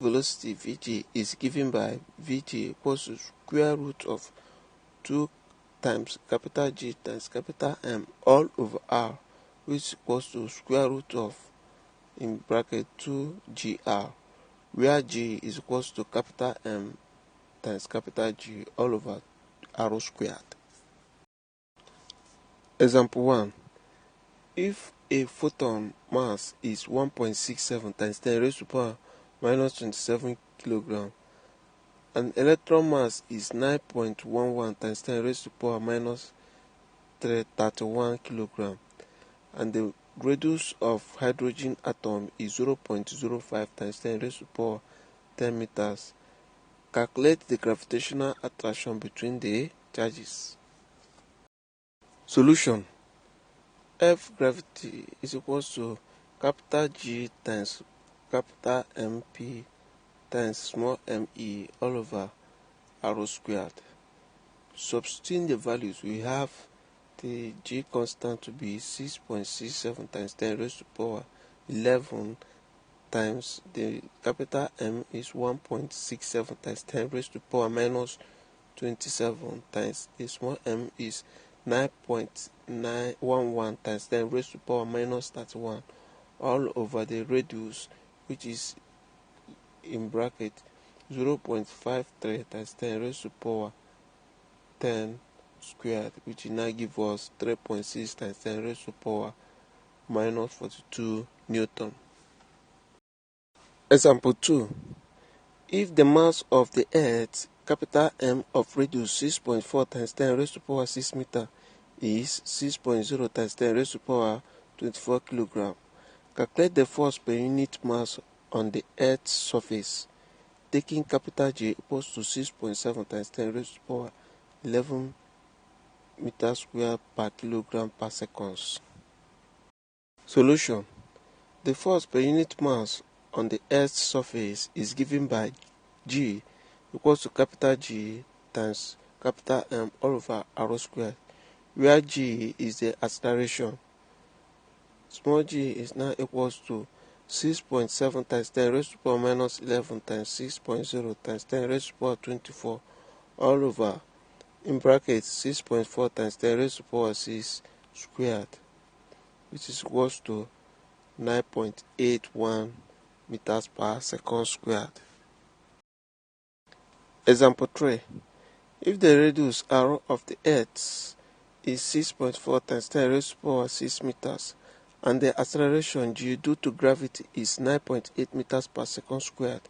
velocity Vg is given by Vg equals to square root of 2 times capital G times capital M all over R, which equals to square root of, in bracket, 2gr, where G is equals to capital M times capital G all over R squared. Example 1. If a photon mass is 1.67 times 10 raised to power minus 27 kg, and electron mass is 9.11 times 10 raised to power minus 31 kg, and the radius of hydrogen atom is 0.05 times 10 raised to power 10 meters, calculate the gravitational attraction between the charges. Solution. F gravity is equals to capital G times capital MP times small me all over R squared. Substituting the values, we have the G constant to be 6.67 times 10 raised to power 11 times the capital M is 1.67 times 10 raised to power minus 27 times the small m is 9.911 times 10 raised to power minus 31 all over the radius, which is, in bracket, 0.53 times 10 raised to power 10 squared, which will now give us 3.6 times 10 raised to power minus 42 Newton. Example 2. If the mass of the Earth, capital M, of radius 6.4 times 10 raised to power 6 meter is 6.0 times 10 raised to power 24 kg, calculate the force per unit mass on the Earth's surface, taking capital G equals to 6.7 times 10 raised to power 11 meters square per kilogram per seconds. Solution. The force per unit mass on the Earth's surface is given by G equals to capital G times capital M all over R squared, where G is the acceleration. Small g is now equals to 6.7 times 10 raised to power minus 11 times 6.0 times 10 raised to power 24 all over, in bracket, 6.4 times 10 raised to power 6 squared, which is equals to 9.81 meters per second squared. Example 3. If the radius R of the Earth is 6.4 times 10 raised to power 6 meters, and the acceleration G due to gravity is 9.8 meters per second squared,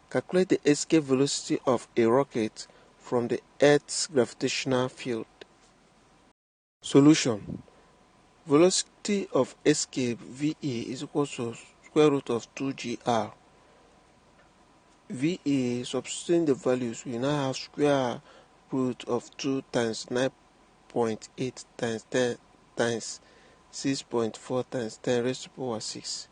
calculate the escape velocity of a rocket from the Earth's gravitational field. Solution. Velocity of escape VE is equal to square root of 2gr. VE, substituting the values, we now have square root of 2 times 9.8 times 10 times 6.4 times 10 raised to power 6,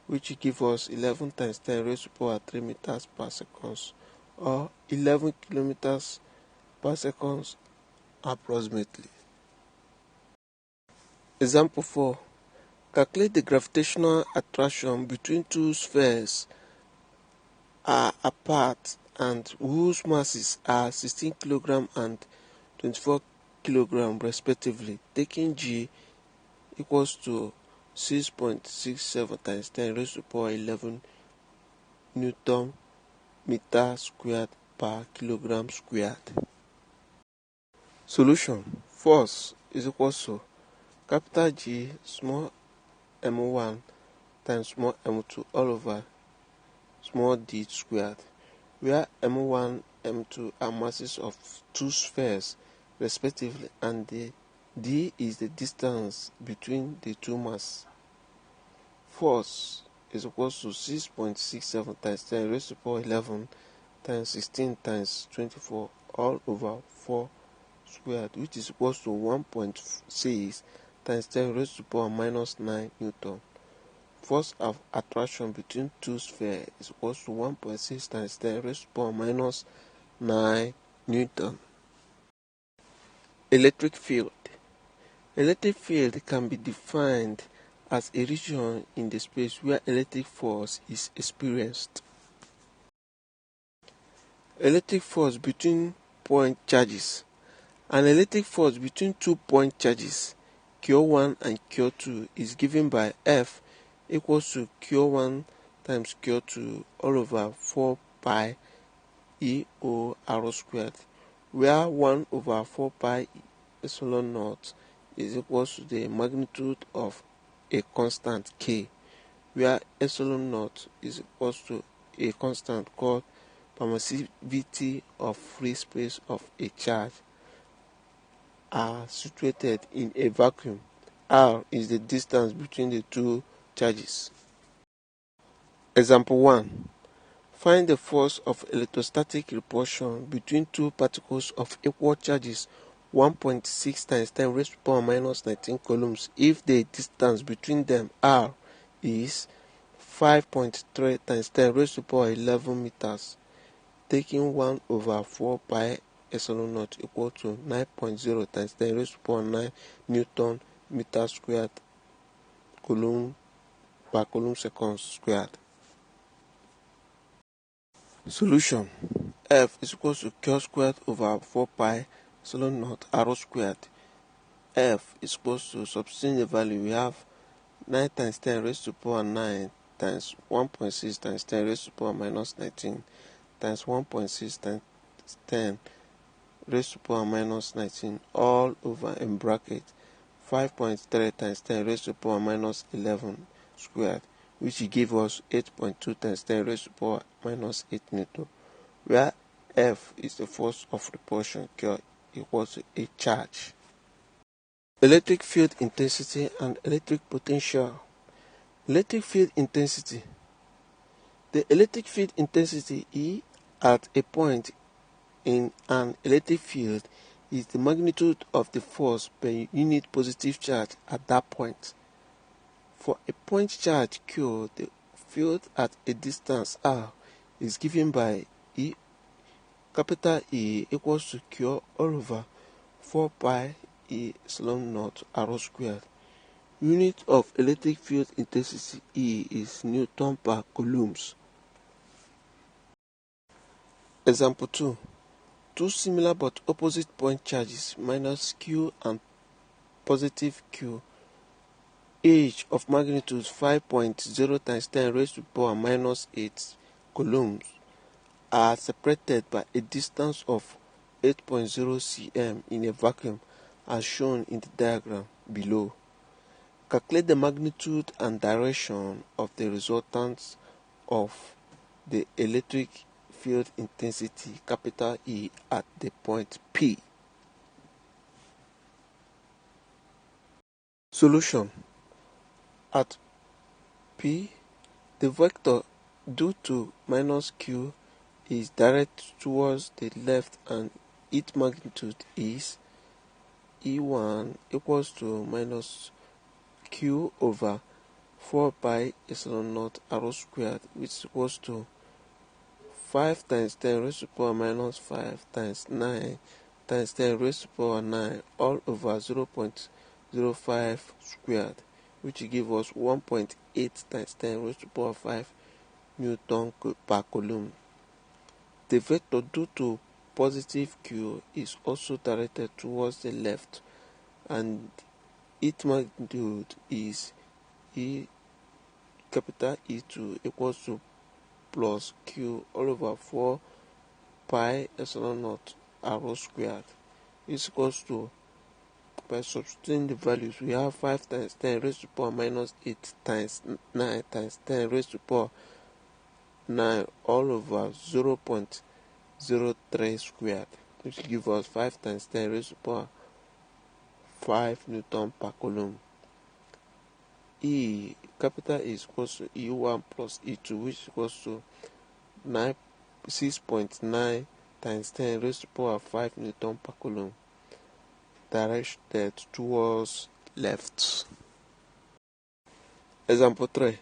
which will give us 11 times 10 raised to power 3 meters per second, or 11 kilometers per second approximately. Example 4. Calculate the gravitational attraction between two spheres are apart and whose masses are 16 kg and 24 kg respectively, taking G equals to 6.67 times 10 raised to power 11 Newton meter squared per kilogram squared. Solution. Force is equals to capital G small m1 times small m2 all over small d squared, where m1, m2 are masses of two spheres respectively, and the d is the distance between the two masses. Force is equals to 6.67 times 10 raised to power 11 times 16 times 24 all over 4 squared, which is equals to 1.6 times 10 raised to power minus 9 Newton. Force of attraction between two spheres is equals to 1.6 times 10 raised to power minus 9 Newton. Electric field. Electric field can be defined as a region in the space where electric force is experienced. Electric force between point charges. An electric force between 2 point charges, Q1 and Q2, is given by F equals to Q1 times Q2 all over 4 pi EO R squared, where 1 over 4 pi epsilon naught is equals to the magnitude of a constant K, where epsilon naught is equals to a constant called permissivity of free space of a charge, are situated in a vacuum. R is the distance between the two charges. Example 1. Find the force of electrostatic repulsion between two particles of equal charges 1.6 times 10 raised to the power minus 19 coulombs if the distance between them R is 5.3 times 10 raised to the power 11 meters, taking 1 over 4 pi epsilon naught equal to 9.0 times 10 raised to the power 9 Newton meter squared coulomb per coulomb second squared. Solution. F is equals to Q squared over 4 pi epsilon naught R squared. F is equals to, substituting the value, we have 9 times 10 raised to the power 9 times 1.6 times 10 raised to the power minus 19 times 1.6 times 10 raised to the power minus 19 all over in bracket 5.3 times 10 raised to the power minus 11 squared, which give us 8.2 times 10 raised to the power minus 8 Newton, where F is the force of repulsion, Q equals to a charge. Electric field intensity and electric potential. Electric field intensity. The electric field intensity E at a point in an electric field is the magnitude of the force per unit positive charge at that point. For a point charge Q, the field at a distance R is given by E, capital E equals to Q all over 4 pi epsilon naught R squared. Unit of electric field intensity E is Newton per coulombs. Example 2. Two similar but opposite point charges minus Q and positive Q, each of magnitude 5.0 times 10 raised to the power minus 8 coulombs, are separated by a distance of 8.0 cm in a vacuum as shown in the diagram below. Calculate the magnitude and direction of the resultants of the electric field intensity capital E at the point P. Solution. At P, the vector due to minus Q is directed towards the left and its magnitude is E1 equals to minus Q over 4 pi epsilon naught R squared, which is equals to 5 times 10 raised to the power minus 5 times 9 times 10 raised to the power 9 all over 0.05 squared, which gives us 1.8 times 10 raised to the power 5 Newton per coulomb. The vector due to positive Q is also directed towards the left and its magnitude is E capital E2 equals to plus Q all over 4 pi epsilon naught R squared is equals to, by substituting the values, we have 5 times 10 raised to the power minus 8 times 9 times 10 raised to the power 9 all over 0.03 squared, which gives us 5 times 10 raised to the power 5 Newton per coulomb. E capital is equals to E1 plus E2, which equals to 6.9 times 10 raised to the power 5 Newton per coulomb, directed towards left. Example 3.